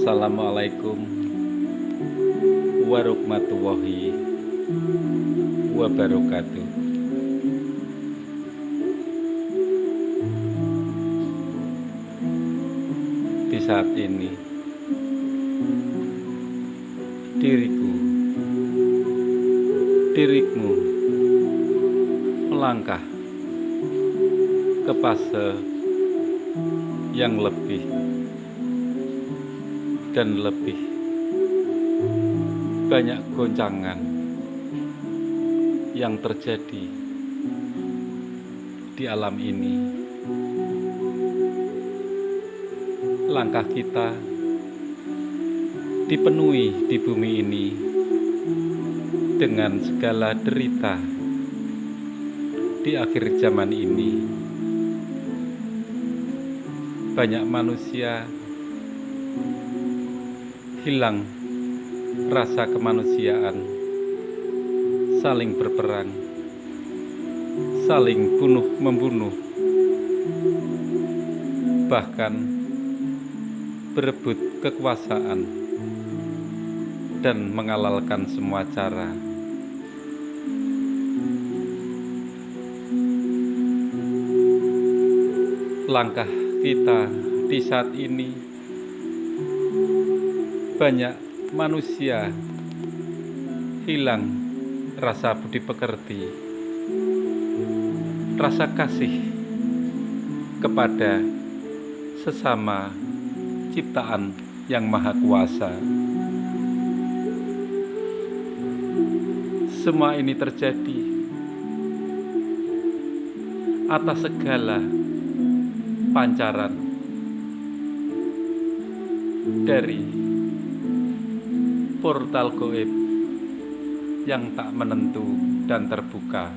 Assalamualaikum warahmatullahi wabarakatuh. Di saat ini, dirimu melangkah ke fase yang lebih dan lebih banyak goncangan yang terjadi di alam ini. Langkah kita dipenuhi di bumi ini dengan segala derita di akhir zaman ini. Banyak manusia hilang rasa kemanusiaan, saling berperang, saling bunuh-membunuh, bahkan berebut kekuasaan dan menghalalkan semua cara. Langkah kita di saat ini, banyak manusia hilang rasa budi pekerti, rasa kasih kepada sesama ciptaan yang maha kuasa. Semua ini terjadi atas segala pancaran dari portal gaib yang tak menentu dan terbuka.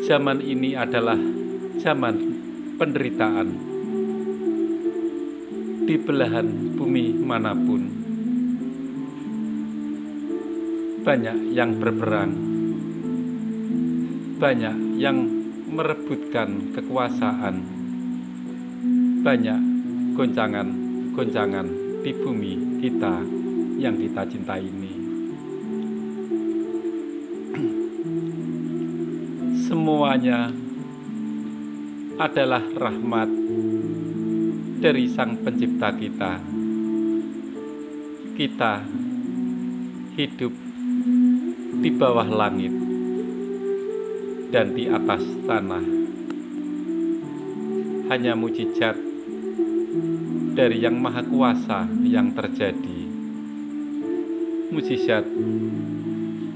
Zaman ini adalah zaman penderitaan di belahan bumi manapun. Banyak yang berperang, banyak yang merebutkan kekuasaan, banyak goncangan di bumi kita yang kita cintai ini. Semuanya adalah rahmat dari Sang Pencipta kita. Kita hidup di bawah langit dan di atas tanah. Hanya mukjizat dari Yang Maha Kuasa yang terjadi. Mukjizat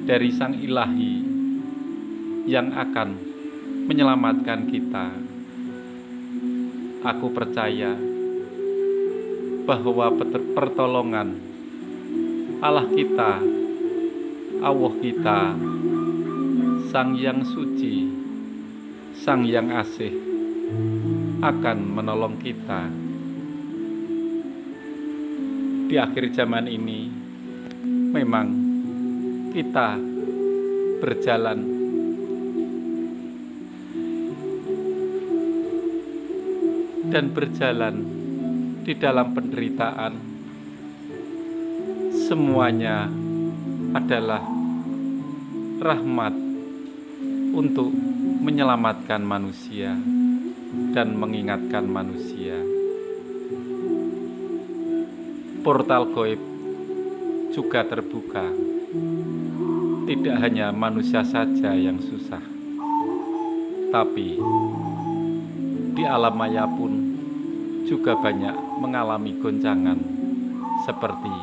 dari Sang Ilahi yang akan menyelamatkan kita. Aku percaya bahwa pertolongan Allah kita, Allah kita, Sang Yang Suci, Sang Yang Asih akan menolong kita. Di akhir zaman ini, memang kita berjalan di dalam penderitaan. Semuanya adalah rahmat untuk menyelamatkan manusia dan mengingatkan manusia. Portal gaib juga terbuka. Tidak hanya manusia saja yang susah, tapi di alam maya pun juga banyak mengalami goncangan seperti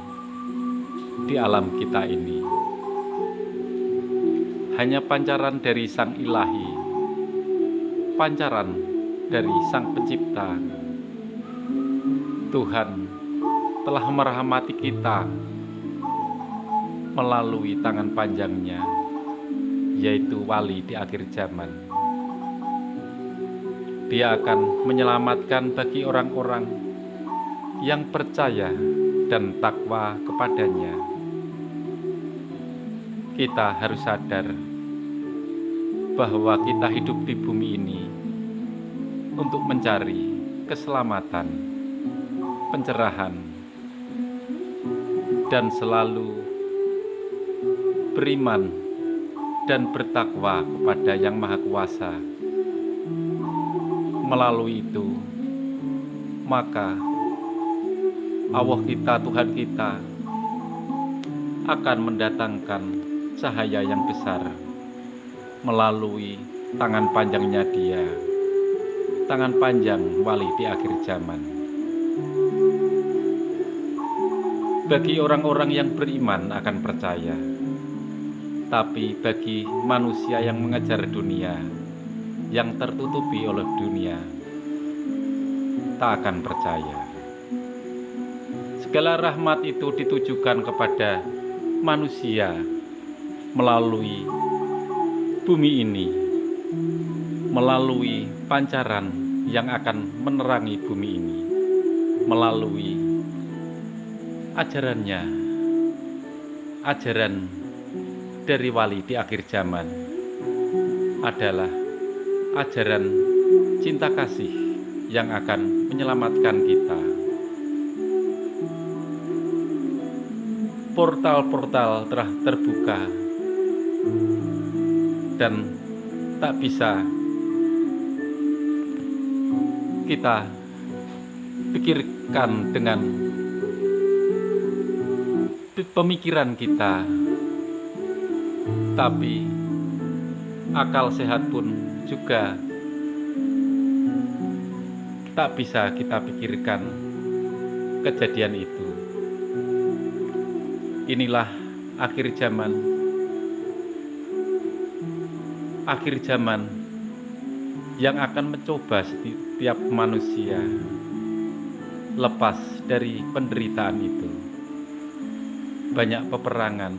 di alam kita ini. Hanya pancaran dari Sang Ilahi, pancaran dari Sang Pencipta, Tuhan telah merahmati kita melalui tangan panjangnya, yaitu wali di akhir zaman. Dia akan menyelamatkan bagi orang-orang yang percaya dan takwa kepadanya. Kita harus sadar bahwa kita hidup di bumi ini untuk mencari keselamatan, pencerahan, dan selalu beriman dan bertakwa kepada Yang Maha Kuasa. Melalui itu, maka Allah kita, Tuhan kita, akan mendatangkan cahaya yang besar melalui tangan panjangnya Dia, tangan panjang wali di akhir zaman. Bagi orang-orang yang beriman akan percaya, tapi bagi manusia yang mengejar dunia, yang tertutupi oleh dunia, tak akan percaya. Segala rahmat itu ditujukan kepada manusia melalui bumi ini, melalui pancaran yang akan menerangi bumi ini, melalui ajarannya, ajaran dari wali di akhir zaman adalah ajaran cinta kasih yang akan menyelamatkan kita. Portal-portal telah terbuka dan tak bisa kita pikirkan dengan pemikiran kita, tapi akal sehat pun juga tak bisa kita pikirkan kejadian itu. Inilah akhir zaman yang akan mencoba setiap manusia lepas dari penderitaan itu. Banyak peperangan,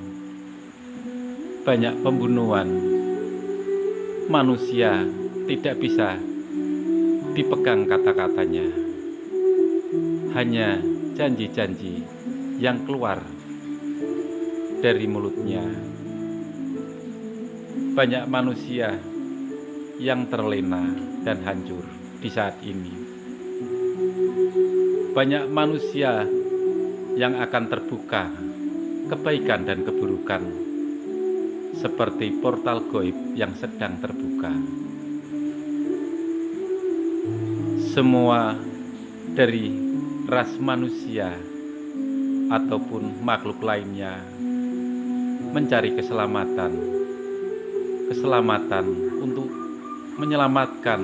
banyak pembunuhan, manusia tidak bisa dipegang kata-katanya, hanya janji-janji yang keluar dari mulutnya. Banyak manusia yang terlena dan hancur di saat ini. Banyak manusia yang akan terbuka kebaikan dan keburukan seperti portal gaib yang sedang terbuka. Semua dari ras manusia ataupun makhluk lainnya mencari keselamatan untuk menyelamatkan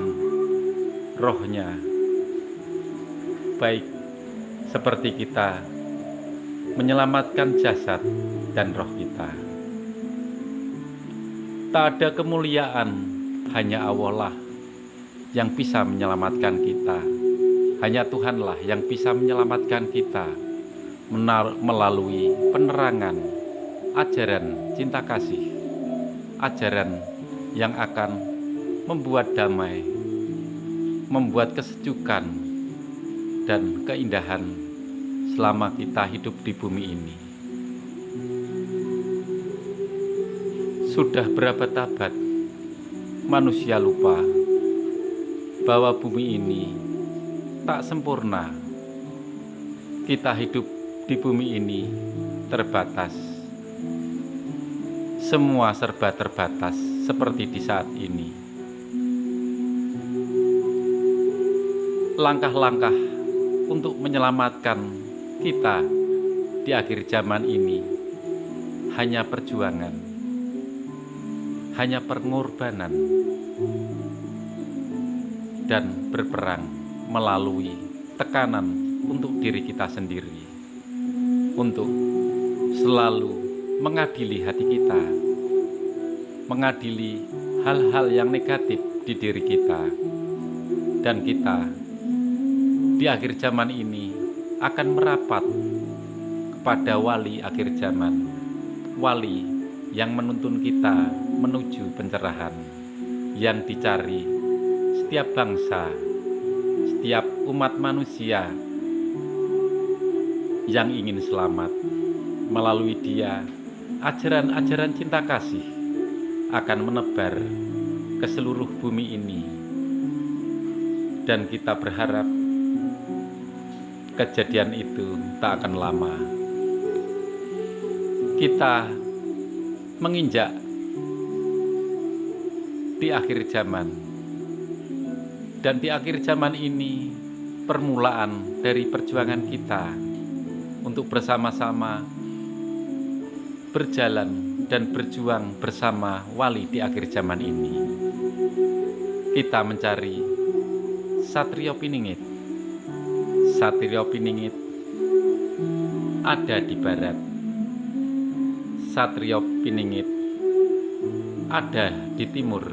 rohnya, baik seperti kita menyelamatkan jasad dan roh kita. Tak ada kemuliaan, hanya Allah lah yang bisa menyelamatkan kita. Hanya Tuhanlah yang bisa menyelamatkan kita melalui penerangan ajaran cinta kasih, ajaran yang akan membuat damai, membuat kesejukan dan keindahan selama kita hidup di bumi ini. Sudah berapa abad manusia lupa bahwa bumi ini tak sempurna. Kita hidup di bumi ini terbatas. Semua serba terbatas seperti di saat ini. Langkah-langkah untuk menyelamatkan kita di akhir zaman ini hanya perjuangan, hanya pengorbanan dan berperang melalui tekanan untuk diri kita sendiri, untuk selalu mengadili hati kita, mengadili hal-hal yang negatif di diri kita, dan kita di akhir zaman ini akan merapat kepada wali akhir zaman, wali yang menuntun kita menuju pencerahan yang dicari setiap bangsa, setiap umat manusia yang ingin selamat. Melalui Dia, ajaran-ajaran cinta kasih akan menebar ke seluruh bumi ini, dan kita berharap kejadian itu tak akan lama. Kita menginjak di akhir zaman, dan di akhir zaman ini permulaan dari perjuangan kita untuk bersama-sama berjalan dan berjuang bersama wali di akhir zaman ini. Kita mencari Satrio Piningit. Satrio Piningit ada di barat. Satrio Piningit ada di timur.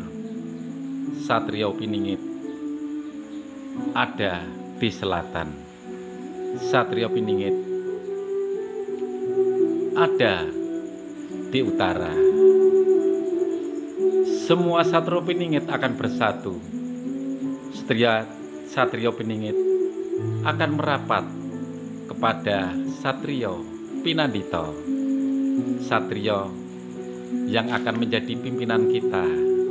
Satrio Piningit ada di selatan. Satrio Piningit ada di utara. Semua Satrio Piningit akan bersatu. Satrio Piningit akan merapat kepada Satrio Pinandito, Satrio yang akan menjadi pimpinan kita,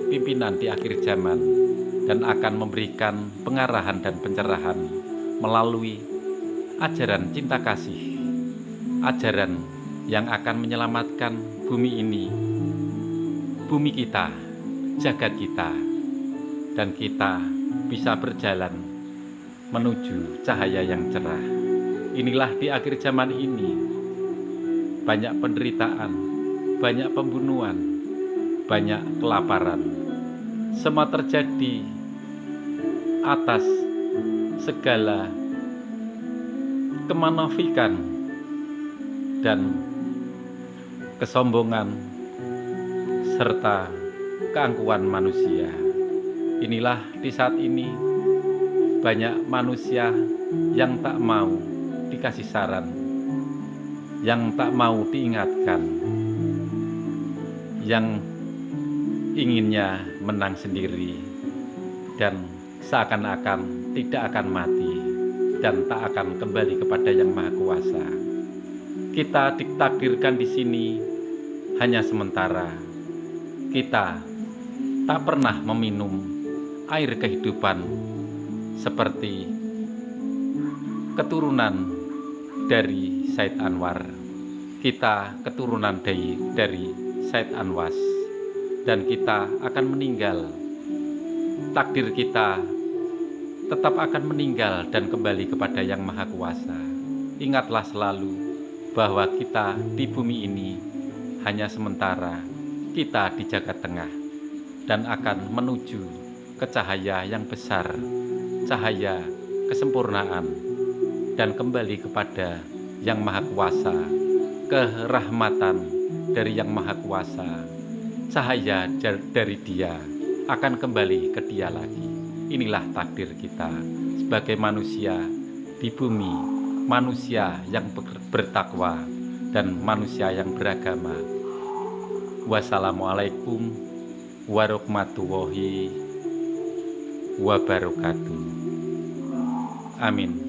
pimpinan di akhir zaman, dan akan memberikan pengarahan dan pencerahan melalui ajaran cinta kasih, ajaran yang akan menyelamatkan bumi ini, bumi kita, jagat kita, dan kita bisa berjalan menuju cahaya yang cerah. Inilah di akhir zaman ini banyak penderitaan, banyak pembunuhan, banyak kelaparan. Semua terjadi atas segala kemanafikan dan kesombongan serta keangkuhan manusia. Inilah di saat ini banyak manusia yang tak mau dikasih saran, yang tak mau diingatkan, yang inginnya menang sendiri dan seakan-akan tidak akan mati dan tak akan kembali kepada Yang Maha Kuasa. Kita ditakdirkan di sini hanya sementara. Kita tak pernah meminum air kehidupan seperti keturunan dari Said Anwar. Kita keturunan dari Said Anwas, dan kita akan meninggal. Takdir kita tetap akan meninggal dan kembali kepada Yang Maha Kuasa. Ingatlah selalu bahwa kita di bumi ini hanya sementara. Kita di jagat tengah dan akan menuju ke cahaya yang besar, cahaya kesempurnaan, dan kembali kepada Yang Maha Kuasa, kerahmatan dari Yang Maha Kuasa, cahaya dari Dia akan kembali ke Dia lagi. Inilah takdir kita sebagai manusia di bumi, manusia yang bertakwa dan manusia yang beragama. Wassalamualaikum warahmatullahi wabarakatuh. Amin.